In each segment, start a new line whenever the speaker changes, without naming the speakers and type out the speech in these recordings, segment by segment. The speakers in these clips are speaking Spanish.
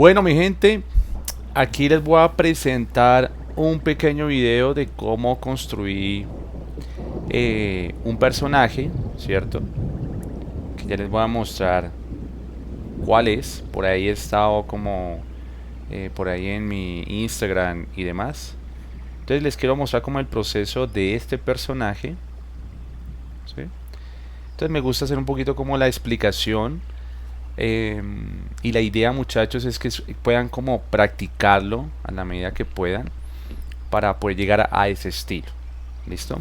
Bueno, mi gente, aquí les voy a presentar un pequeño video de cómo construir un personaje, ¿cierto? Que ya les voy a mostrar cuál es. Por ahí he estado como por ahí en mi Instagram y demás. Entonces les quiero mostrar como el proceso de este personaje, ¿sí? Entonces me gusta hacer un poquito como la explicación. Y la idea, muchachos, es que puedan como practicarlo a la medida que puedan para poder llegar a ese estilo. ¿Listo?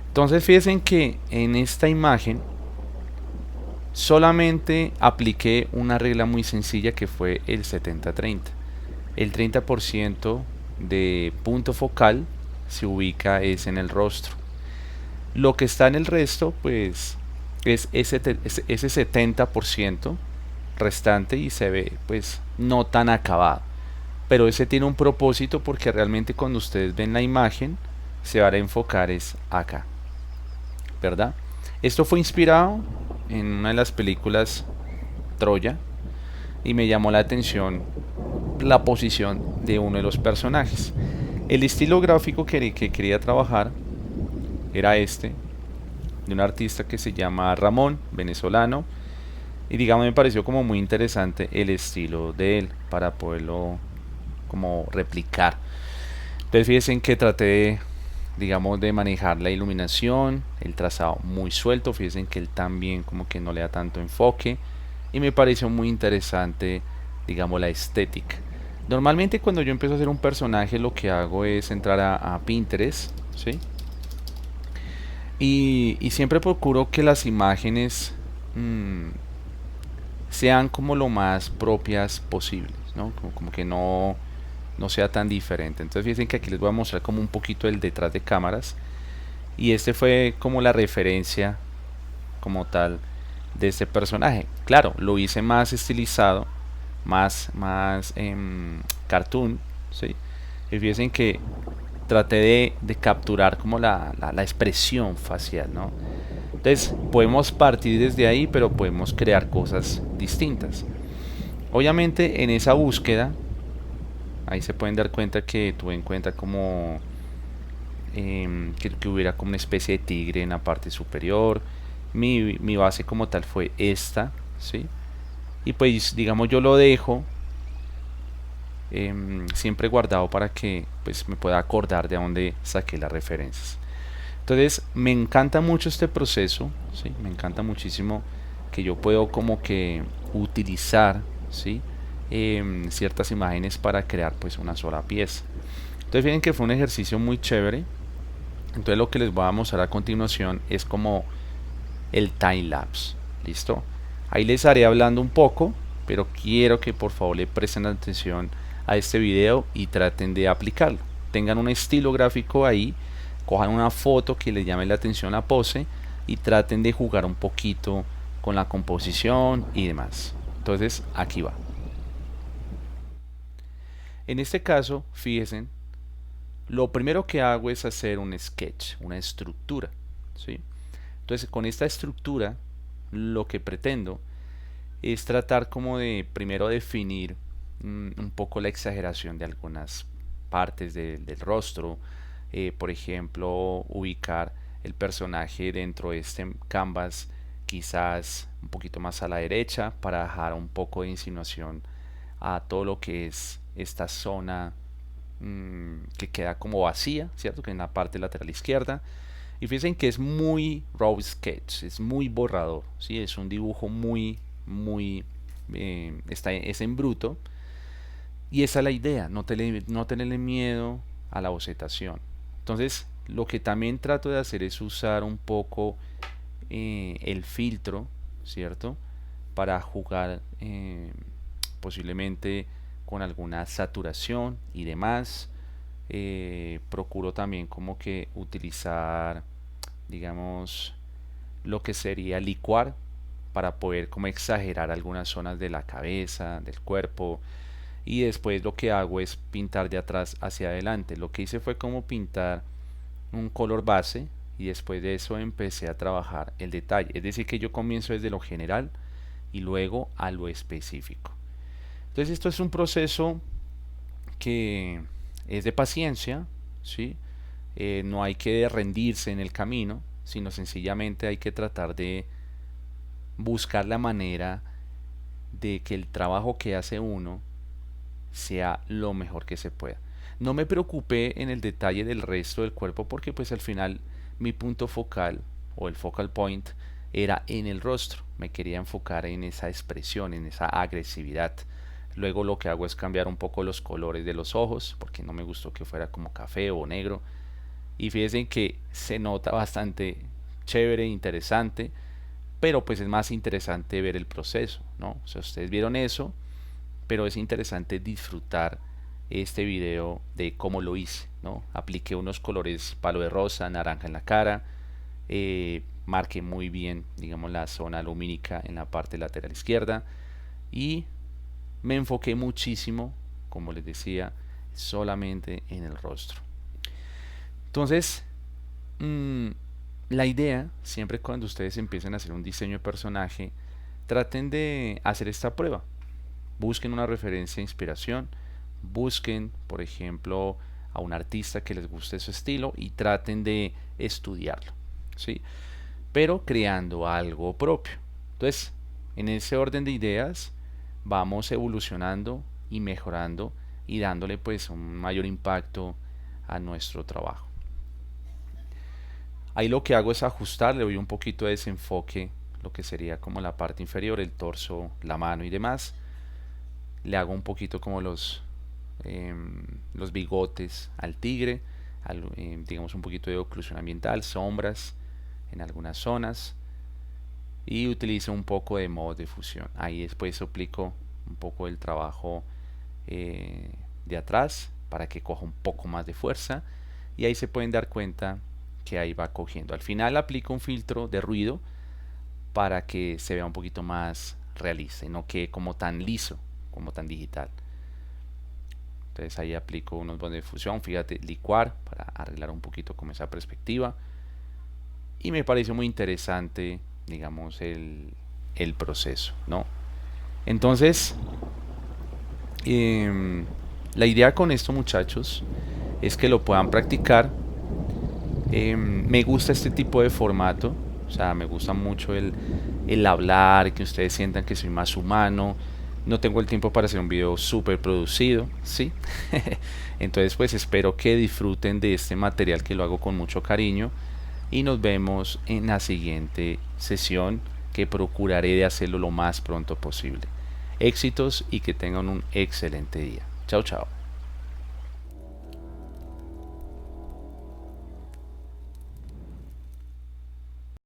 Entonces fíjense que en esta imagen solamente apliqué una regla muy sencilla que fue el 70-30. El 30% de punto focal se ubica es en el rostro. Lo que está en el resto pues es ese 70% restante y se ve pues no tan acabado. Pero ese tiene un propósito porque realmente cuando ustedes ven la imagen se va a enfocar es acá, ¿verdad? Esto fue inspirado en una de las películas Troya y me llamó la atención la posición de uno de los personajes. El estilo gráfico que quería trabajar era este, de un artista que se llama Ramón, venezolano, y digamos me pareció como muy interesante el estilo de él para poderlo como replicar. Entonces fíjense que traté de, digamos, de manejar la iluminación, el trazado muy suelto, fíjense que él también como que no le da tanto enfoque y me pareció muy interesante, digamos, la estética. Normalmente cuando yo empiezo a hacer un personaje lo que hago es entrar a Pinterest, ¿sí? Y siempre procuro que las imágenes mmm, sean como lo más propias posibles, ¿no? Como que no sea tan diferente. Entonces fíjense que aquí les voy a mostrar como un poquito el detrás de cámaras. Y este fue como la referencia como tal de este personaje. Claro, lo hice más estilizado, más cartoon, ¿sí? Y fíjense que traté de capturar como la expresión facial, ¿no? Entonces podemos partir desde ahí, pero podemos crear cosas distintas. Obviamente en esa búsqueda, ahí se pueden dar cuenta que tuve en cuenta como que hubiera como una especie de tigre en la parte superior. Mi base como tal fue esta, ¿sí? Y pues digamos yo lo dejo siempre guardado para que pues me pueda acordar de dónde saqué las referencias. Entonces me encanta mucho este proceso, ¿sí? Me encanta muchísimo que yo puedo como que utilizar, ¿sí? Ciertas imágenes para crear pues una sola pieza. Entonces fíjense que fue un ejercicio muy chévere. Entonces lo que les voy a mostrar a continuación es como el time lapse. ¿Listo? Ahí les haré hablando un poco, pero quiero que por favor le presten atención a este video y traten de aplicarlo. Tengan un estilo gráfico ahí, cojan una foto que les llame la atención la pose y traten de jugar un poquito con la composición y demás. Entonces, aquí va. En este caso, fíjense, lo primero que hago es hacer un sketch, una estructura, ¿sí? Entonces, con esta estructura, lo que pretendo es tratar como de primero definir un poco la exageración de algunas partes del rostro. Por ejemplo, ubicar el personaje dentro de este canvas quizás un poquito más a la derecha para dejar un poco de insinuación a todo lo que es esta zona que queda como vacía, ¿cierto? Que en la parte lateral izquierda. Y fíjense que es muy raw sketch, es muy borrador, ¿sí? Es un dibujo muy, es en bruto. Y esa es la idea, no tenerle miedo a la bocetación. Entonces, lo que también trato de hacer es usar un poco el filtro, ¿cierto? Para jugar posiblemente con alguna saturación y demás. Procuro también como que utilizar, digamos, lo que sería licuar para poder como exagerar algunas zonas de la cabeza, del cuerpo. Y después lo que hago es pintar de atrás hacia adelante. Lo que hice fue como pintar un color base y después de eso empecé a trabajar el detalle. Es decir, que yo comienzo desde lo general y luego a lo específico. Entonces esto es un proceso que es de paciencia, ¿sí? No hay que rendirse en el camino, sino sencillamente hay que tratar de buscar la manera de que el trabajo que hace uno sea lo mejor que se pueda. No me preocupé en el detalle del resto del cuerpo porque pues al final mi punto focal o el focal point era en el rostro. Me quería enfocar en esa expresión, en esa agresividad. Luego lo que hago es cambiar un poco los colores de los ojos porque no me gustó que fuera como café o negro. Y fíjense que se nota bastante chévere, interesante, pero pues es más interesante ver el proceso, ¿no? O sea, ustedes vieron eso, pero es interesante disfrutar este video de cómo lo hice, ¿no? Apliqué unos colores palo de rosa, naranja en la cara, marqué muy bien, digamos, la zona lumínica en la parte lateral izquierda y me enfoqué muchísimo, como les decía, solamente en el rostro. Entonces, mmm, la idea, siempre cuando ustedes empiecen a hacer un diseño de personaje, traten de hacer esta prueba. Busquen una referencia de inspiración, busquen, por ejemplo, a un artista que les guste su estilo y traten de estudiarlo, ¿sí? Pero creando algo propio. Entonces, en ese orden de ideas, vamos evolucionando y mejorando y dándole pues un mayor impacto a nuestro trabajo. Ahí lo que hago es ajustar, le doy un poquito de desenfoque, lo que sería como la parte inferior, el torso, la mano y demás. Le hago un poquito como los bigotes al tigre, digamos un poquito de oclusión ambiental, sombras en algunas zonas y utilizo un poco de modo de fusión. Ahí después aplico un poco el trabajo de atrás para que coja un poco más de fuerza y ahí se pueden dar cuenta que ahí va cogiendo. Al final aplico un filtro de ruido para que se vea un poquito más realista y no quede como tan liso, como tan digital. Entonces ahí aplico unos bonos de fusión, fíjate, licuar para arreglar un poquito con esa perspectiva. Y me pareció muy interesante, digamos, el proceso, ¿no? Entonces, la idea con esto, muchachos, es que lo puedan practicar. Me gusta este tipo de formato, o sea, me gusta mucho el hablar, que ustedes sientan que soy más humano. No tengo el tiempo para hacer un video súper producido, ¿sí? Entonces, pues espero que disfruten de este material que lo hago con mucho cariño. Y nos vemos en la siguiente sesión que procuraré de hacerlo lo más pronto posible. Éxitos y que tengan un excelente día. Chao, chao.